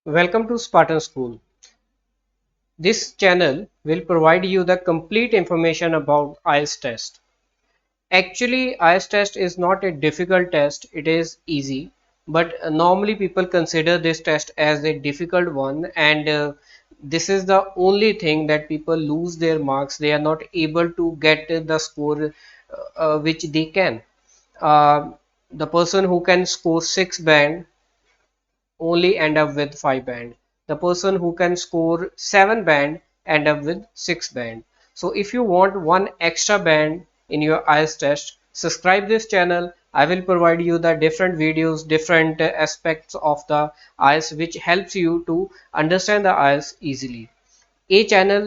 Welcome to Spartan School. This channel will provide you the complete information about IELTS test. Actually, IELTS test is not a difficult test, it is easy. But normally people consider this test as a difficult one, and this is the only thing that people lose their marks. They are not able to get the score which they can. Uh, the person who can score 6 band only end up with 5 band. The person who can score 7 band end up with 6 band. So if you want one extra band in your IELTS test, subscribe this channel. I will provide you the different videos, different aspects of the IELTS which helps you to understand the IELTS easily. ਇਹ channel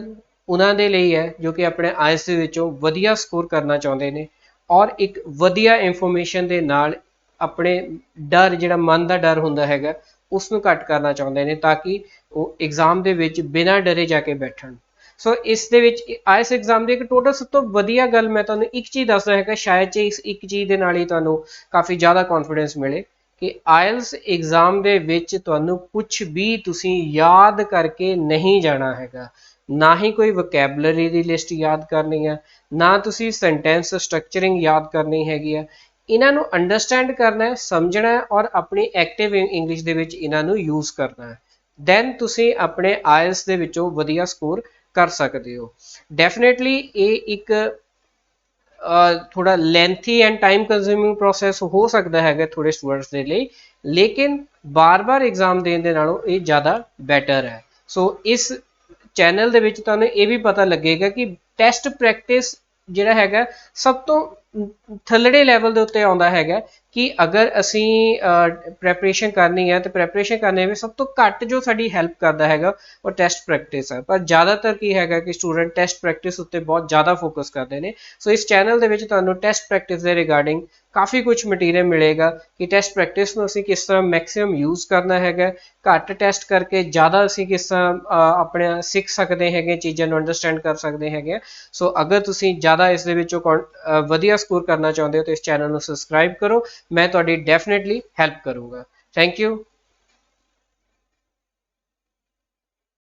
ਉਹਨਾਂ ਦੇ ਲਈ ਹੈ ਜੋ ਕਿ ਆਪਣੇ IELTS ਦੇ ਵਿੱਚੋਂ ਵਧੀਆ ਸਕੋਰ ਕਰਨਾ ਚਾਹੁੰਦੇ ਨੇ ਔਰ ਇੱਕ ਵਧੀਆ ਇਨਫੋਰਮੇਸ਼ਨ ਦੇ ਨਾਲ ਆਪਣੇ ਡਰ ਜਿਹੜਾ ਮਨ ਦਾ ਡਰ ਹੁੰਦਾ ਹੈਗਾ ਉਸ ਨੂੰ ਘੱਟ ਕਰਨਾ ਚਾਹੁੰਦੇ ਨੇ ਤਾਂ ਕਿ ਉਹ ਐਗਜ਼ਾਮ ਦੇ ਵਿੱਚ ਬਿਨਾਂ ਡਰੇ ਜਾ ਕੇ ਬੈਠਣ ਸੋ ਇਸ ਦੇ ਵਿੱਚ ਆਇਲਸ ਐਗਜ਼ਾਮ ਦੀ ਇੱਕ ਟੋਟਲ ਸਭ ਤੋਂ ਵਧੀਆ ਗੱਲ ਮੈਂ ਤੁਹਾਨੂੰ ਇੱਕ ਚੀਜ਼ ਦੱਸਦਾ ਹੈਗਾ ਸ਼ਾਇਦ ਚ ਇਸ ਇੱਕ ਚੀਜ਼ ਦੇ ਨਾਲ ਹੀ ਤੁਹਾਨੂੰ ਕਾਫੀ ਜ਼ਿਆਦਾ ਕੌਨਫੀਡੈਂਸ ਮਿਲੇ ਕਿ ਆਇਲਸ ਐਗਜ਼ਾਮ ਦੇ ਵਿੱਚ ਤੁਹਾਨੂੰ ਕੁਝ ਵੀ ਤੁਸੀਂ ਯਾਦ ਕਰਕੇ ਨਹੀਂ ਜਾਣਾ ਹੈਗਾ ਨਾ ਹੀ ਕੋਈ ਵੋਕੈਬਲਰੀ ਦੀ ਲਿਸਟ ਯਾਦ ਕਰਨੀ ਹੈ ਨਾ ਤੁਸੀਂ ਸੈਂਟੈਂਸ ਸਟਰਕਚਰਿੰਗ ਯਾਦ ਕਰਨੀ ਹੈਗੀ ਆ ਇਹਨਾਂ ਨੂੰ ਅੰਡਰਸਟੈਂਡ ਕਰਨਾ ਹੈ ਸਮਝਣਾ ਹੈ ਔਰ ਆਪਣੀ ਐਕਟਿਵ ਇੰਗਲਿਸ਼ ਦੇ ਵਿੱਚ ਇਹਨਾਂ ਨੂੰ ਯੂਜ਼ ਕਰਨਾ ਹੈ ਦੈਨ ਤੁਸੀਂ ਆਪਣੇ ਆਇਲਸ ਦੇ ਵਿੱਚੋਂ ਵਧੀਆ ਸਕੋਰ ਕਰ ਸਕਦੇ ਹੋ ਡੈਫੀਨੇਟਲੀ ਇਹ ਇੱਕ ਥੋੜਾ lengthy end time consuming process ਹੋ ਸਕਦਾ ਹੈਗਾ ਥੋੜੇ ਸਟੂਡੈਂਟਸ ਦੇ ਲਈ ਲੇਕਿਨ ਬਾਰ-ਬਾਰ ਐਗਜ਼ਾਮ ਦੇਣ ਦੇ ਨਾਲੋਂ ਇਹ ਜ਼ਿਆਦਾ ਬੈਟਰ ਹੈ ਸੋ ਇਸ ਚੈਨਲ ਦੇ ਵਿੱਚ ਤੁਹਾਨੂੰ ਇਹ ਵੀ ਪਤਾ ਲੱਗੇਗਾ ਕਿ ਟੈਸਟ ਪ੍ਰੈਕਟਿਸ ਜਿਹੜਾ ਹੈਗਾ ਸਭ ਤੋਂ ਥੱਲੜੇ ਲੈਵਲ ਦੇ ਉੱਤੇ ਆਉਂਦਾ ਹੈਗਾ ਕਿ ਅਗਰ ਅਸੀਂ ਪ੍ਰੈਪਰੇਸ਼ਨ ਕਰਨੀ ਹੈ ਤੇ ਪ੍ਰੈਪਰੇਸ਼ਨ ਕਰਨੇ ਵਿੱਚ ਸਭ ਤੋਂ ਘੱਟ ਜੋ ਸਾਡੀ ਹੈਲਪ ਕਰਦਾ ਹੈਗਾ ਉਹ ਟੈਸਟ ਪ੍ਰੈਕਟਿਸ ਹੈ ਪਰ ਜ਼ਿਆਦਾਤਰ ਕੀ ਹੈਗਾ ਕਿ ਸਟੂਡੈਂਟ ਟੈਸਟ ਪ੍ਰੈਕਟਿਸ ਉੱਤੇ ਬਹੁਤ ਜ਼ਿਆਦਾ ਫੋਕਸ ਕਰਦੇ ਨੇ ਸੋ ਇਸ ਚੈਨਲ ਦੇ ਵਿੱਚ ਤੁਹਾਨੂੰ ਟੈਸਟ ਪ੍ਰੈਕਟਿਸ ਦੇ ਰਿਗਾਰਡਿੰਗ ਕਾਫੀ ਕੁਝ ਮਟੀਰੀਅਲ ਮਿਲੇਗਾ ਕਿ ਟੈਸਟ ਪ੍ਰੈਕਟਿਸ ਨੂੰ ਅਸੀਂ ਕਿਸ ਤਰ੍ਹਾਂ ਮੈਕਸਿਮਮ ਯੂਜ਼ ਕਰਨਾ ਹੈਗਾ ਘੱਟ ਟੈਸਟ ਕਰਕੇ ਜ਼ਿਆਦਾ ਅਸੀਂ ਕਿਸ ਤਰ੍ਹਾਂ ਆਪਣੇ ਸਿੱਖ ਸਕਦੇ ਹੈਗੇ ਚੀਜ਼ਾਂ ਨੂੰ ਅੰਡਰਸਟੈਂਡ ਕਰ ਸਕਦੇ ਹੈਗੇ ਸੋ ਅਗਰ ਤੁਸੀਂ ਜ਼ਿਆਦਾ ਇਸ ਦੇ ਵਿੱਚੋਂ ਵਧੀਆ ਸਕੋਰ ਕਰਨਾ ਚਾਹੁੰਦੇ ਹੋ ਤਾਂ ਇਸ ਚੈਨਲ ਨੂੰ ਸਬਸਕ੍ਰਾਈਬ ਕਰੋ ਮੈਂ ਤੁਹਾਡੀ ਡੈਫੀਨੇਟਲੀ ਹੈਲਪ ਕਰੂੰਗਾ ਥੈਂਕ ਯੂ